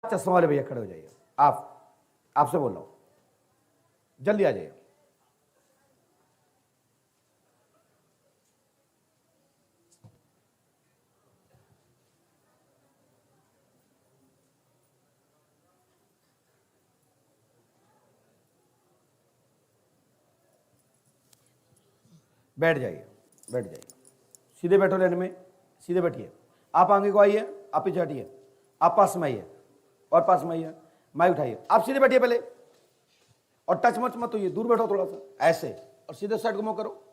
चश्मा वाले भैया खड़े हो जाइए। आपसे बोल रहा हूं, जल्दी आ जाइए। बैठ जाइए, बैठ जाइए, सीधे बैठो, लेने में सीधे बैठिए। आप आगे को आइए, आप पीछे हटिए, आप पास में आइए और पास में आइए, माइक उठाइए। आप सीधे बैठिए पहले, और टच मत होइए, दूर बैठो थोड़ा सा ऐसे, और सीधे साइड घुमाओ करो।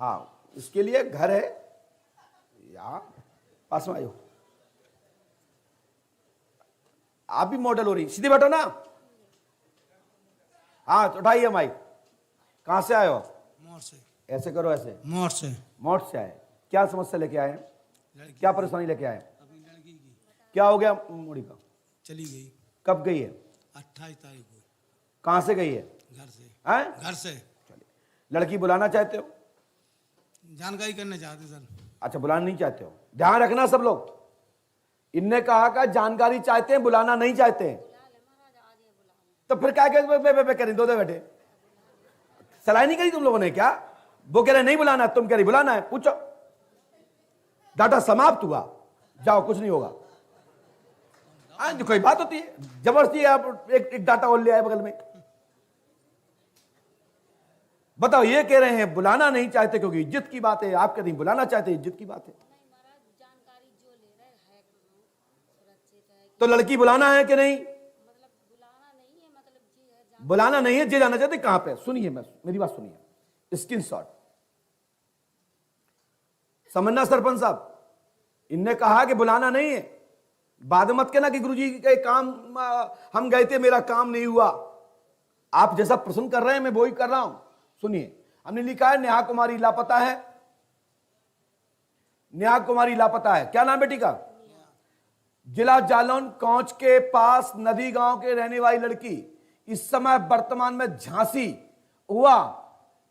हाँ, इसके लिए घर है यहाँ, पास में आइयो। आप भी मॉडल हो रही, सीधे बैठो ना। हाँ, उठाइए माइक। कहां से आए हो? मोड़ से। ऐसे करो, ऐसे मोड़ से। मोड़ से आए। क्या समस्या लेके आए हैं? क्या परेशानी लेके आए? अपनी लड़की की क्या हो गया मुड़ी का? चली गई। कब गई है? 28 तारीख को। कहां से गई है? घर से। हैं? घर से। चलिए, लड़की बुलाना चाहते हो? जानकारी करना चाहते सर। अच्छा, बुलाना नहीं चाहते हो। ध्यान रखना सब लोग, इनने कहा का जानकारी चाहते हैं, बुलाना नहीं चाहते हैं। तो फिर क्या करें? दो बैठे सलाह नहीं करी तुम लोगों ने क्या? वो कह रहे नहीं बुलाना, तुम कह रही बुलाना है। पूछो, डाटा समाप्त हुआ, जाओ, कुछ नहीं होगा। जो कोई बात होती है जबरदस्ती, आप एक डाटा और ले आए बगल में। बताओ, ये कह रहे हैं बुलाना नहीं चाहते क्योंकि इज्जत की बात है, आप कहते हैं बुलाना चाहते, इज्जत की बात है। तो लड़की बुलाना है कि नहीं? बुलाना नहीं है, जे जाना चाहते। कहां पे? सुनिए, मेरी बात सुनिए, स्क्रीनशॉट समझना। सरपंच साहब, इनने कहा कि बुलाना नहीं है। बाद मत कहना कि गुरुजी के काम हम गए थे, मेरा काम नहीं हुआ। आप जैसा प्रश्न कर रहे हैं मैं वो ही कर रहा हूं। सुनिए, हमने लिखा है नेहा कुमारी लापता है। नेहा कुमारी लापता है। क्या नाम बेटी का? जिला जालौन कौच के पास नदी गांव के रहने वाली लड़की इस समय वर्तमान में झांसी, हुआ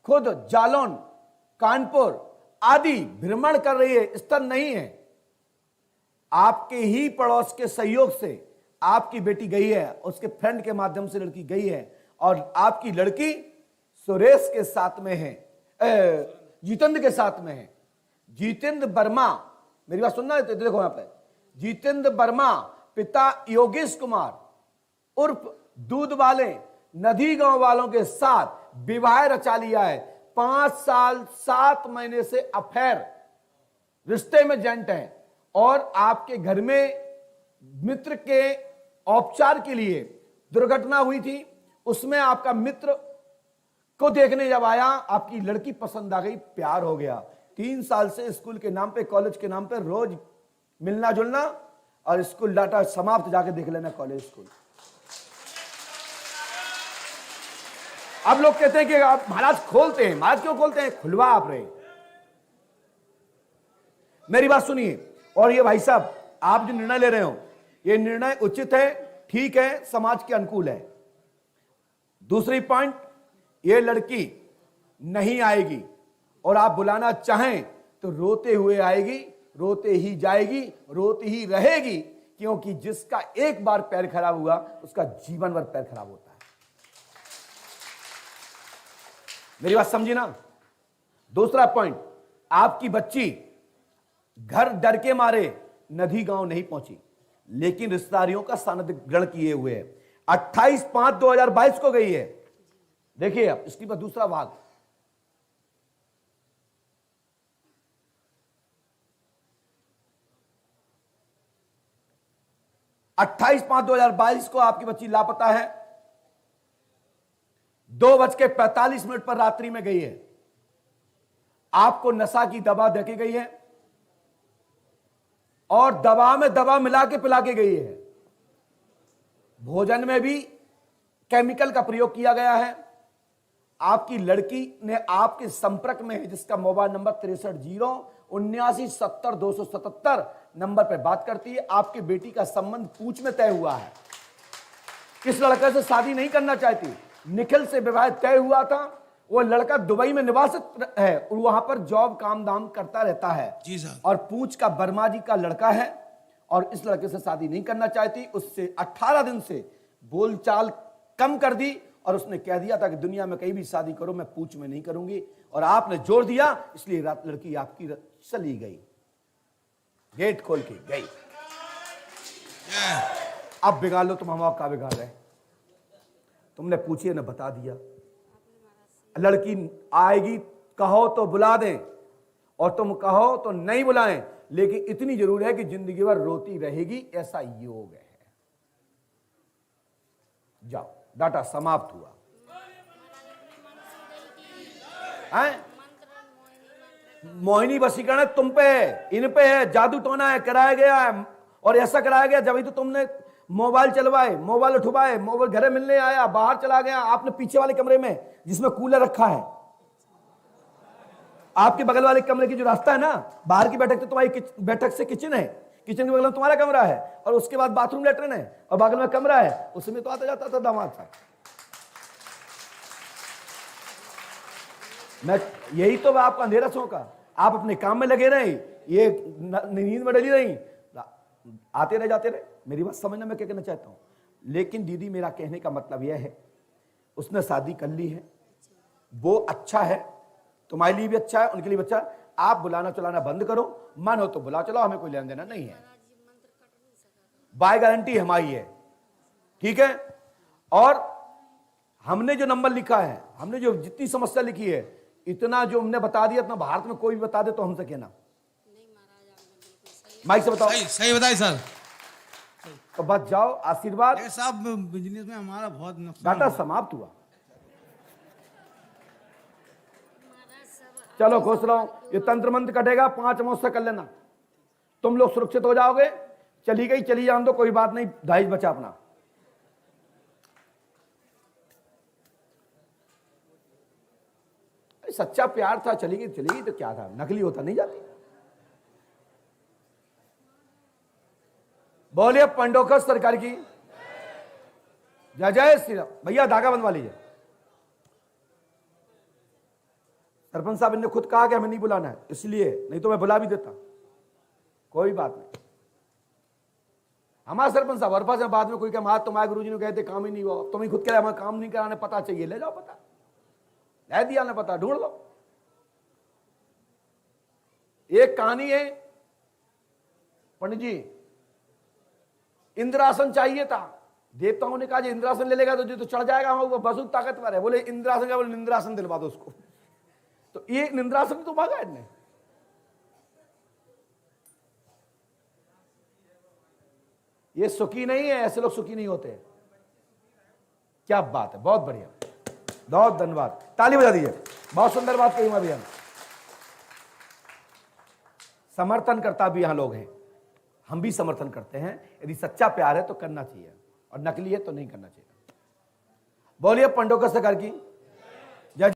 खुद जालौन, कानपुर आदि भ्रमण कर रही है। स्तर नहीं है। आपके ही पड़ोस के सहयोग से आपकी बेटी गई है, उसके फ्रेंड के माध्यम से लड़की गई है, और आपकी लड़की सुरेश के साथ में है, जितेंद्र के साथ में है। जितेंद्र वर्मा, मेरी बात सुनना है तो देखो यहां पे, जितेंद्र वर्मा पिता योगेश कुमार उर्फ दूध वाले नदी गांव वालों के साथ विवाह रचा लिया है। 5 साल 7 महीने से अफेयर रिश्ते में जेंट है, और आपके घर में मित्र के औपचार के लिए दुर्घटना हुई थी। उसमें आपका मित्र को देखने जब आया, आपकी लड़की पसंद आ गई, प्यार हो गया। 3 साल से स्कूल के नाम पे, कॉलेज के नाम पे रोज मिलना जुलना, और स्कूल डाटा समाप्त, जाके देख लेना कॉलेज स्कूल। अब लोग कहते हैं कि आप महाराज खोलते हैं। महाराज क्यों खोलते हैं? खुलवा आप रहे। मेरी बात सुनिए, और ये भाई साहब, आप जो निर्णय ले रहे हो, ये निर्णय उचित है, ठीक है, समाज के अनुकूल है। दूसरी पॉइंट, ये लड़की नहीं आएगी, और आप बुलाना चाहें तो रोते हुए आएगी, रोते ही जाएगी, रोती ही रहेगी, क्योंकि जिसका एक बार पैर खराब हुआ उसका जीवन भर पैर खराब होता है। मेरी बात समझी ना? दूसरा पॉइंट, आपकी बच्ची घर डर के मारे नदी गांव नहीं पहुंची, लेकिन रिश्तेदारियों का सानिध्य ग्रहण किए हुए है। 28/5/2022 को गई है। देखिए अब इसकी बात, दूसरा भाग, अट्ठाईस 5/2022 को आपकी बच्ची लापता है। 2:45 पर रात्रि में गई है। आपको नशा की दवा देके गई है, और दवा में दवा मिला के पिला के गई है। भोजन में भी केमिकल का प्रयोग किया गया है। आपकी लड़की ने आपके संपर्क में है, जिसका मोबाइल नंबर 6309970277 नंबर पर बात करती है। आपकी बेटी का संबंध पूंछ में तय हुआ है। किस लड़के से शादी नहीं करना चाहती, निखिल से विवाह तय हुआ था। वो लड़का दुबई में निवासित है और वहां पर जॉब काम दाम करता रहता है जी साहब। और पूंछ का वर्मा जी का लड़का है, और इस लड़के से शादी नहीं करना चाहती। उससे 18 दिन से बोलचाल कम कर दी और उसने कह दिया था कि दुनिया में कहीं भी शादी करो मैं पूछ में नहीं करूंगी, और आपने जोर दिया इसलिए लड़की आपकी चली गई, गेट खोल के गई। अब बिगाड़ लो, तुम हम का बिगाड़ रहे, तुमने पूछिए ने बता दिया। लड़की आएगी कहो तो बुला दें और तुम कहो तो नहीं बुलाएं, लेकिन इतनी जरूर है कि जिंदगी भर रोती रहेगी, ऐसा योग है। जाओ, डाटा समाप्त हुआ है। मोहिनी वशीकरण है तुम पे है, इन पे है, जादू टोना है, कराया गया है। और ऐसा कराया गया जब ही तो तुमने मोबाइल चलवाए, मोबाइल उठवाए, मोबाइल घरे मिलने आया, बाहर चला गया, आपने पीछे वाले कमरे में जिसमें कूलर रखा है, आपके बगल वाले कमरे की जो रास्ता है ना, बाहर की बैठक तो तुम्हारी बैठक से किचन है, किचन के बगल में तुम्हारा कमरा है, और उसके बाद बाथरूम लेटरिन है, और बगल में कमरा है, उसमें तो आता जाता था दामाद था। मैं यही तो आपका अंधेरा सौंका, आप अपने काम में लगे रहे, ये नींद में डली रही, आते रहे जाते रहे। मेरी बात समझना मैं क्या कहना चाहता हूं। लेकिन दीदी मेरा कहने का मतलब यह है, उसने शादी कर ली है, वो अच्छा है, तुम्हारे लिए भी अच्छा है, उनके लिए भी अच्छा है। आप बुलाना चलाना बंद करो, मन हो तो बुला चलाओ, हमें कोई लेना देना नहीं है, बाय गारंटी हमारी है, ठीक है। और हमने जो नंबर लिखा है, हमने जो जितनी समस्या लिखी है, इतना जो हमने बता दिया, इतना भारत में कोई भी बता दे तो हमसे कहना। माइक से बताओ। सही बताइए सर। तो बच जाओ, आशीर्वाद साहब, बिजनेस में हमारा बहुत नुकसान। डाटा समाप्त हुआ। चलो खुश रहो, ये तंत्र मंत्र कटेगा, 5 मुझसे कर लेना, तुम लोग सुरक्षित हो जाओगे। चली गई चली जान दो, कोई बात नहीं, दाइज बचा अपना। सच्चा प्यार था, चली गई तो क्या था, नकली होता नहीं जाती। बोलिए पंडोकर सरकार की जय जय श्री राम। भैया धागा बंधवा लीजिए। सरपंच साहब ने खुद कहा कि हमें नहीं बुलाना है, इसलिए, नहीं तो मैं बुला भी देता, कोई बात नहीं। हमारा सरपंच साहब और पास बाद में कोई कहा तुम्हारे गुरुजी ने कहते काम ही नहीं हुआ, तुम ही खुद कह रहे हमें काम नहीं कराने, पता चाहिए, ले जाओ पता, ले दिया ना पता, ढूंढ लो। एक कहानी है, पंडित जी इंद्रासन चाहिए था, देवताओं ने कहा इंद्रासन ले लेगा तो चढ़ जाएगा, वो बहुत ताकतवर है, बोले इंद्रासन का, बोले इंद्रासन दिलवा दो उसको। तो ये इंद्रासन तो मांगा इनने। ये सुखी नहीं है, ऐसे लोग सुखी नहीं होते। क्या बात है, बहुत बढ़िया, बहुत धन्यवाद, ताली बजा दीजिए, बहुत सुंदर बात कही भैया। समर्थन करता भी यहां लोग हैं, हम भी समर्थन करते हैं। यदि सच्चा प्यार है तो करना चाहिए, और नकली है तो नहीं करना चाहिए। बोलिए पंडोकर सरकार की जय।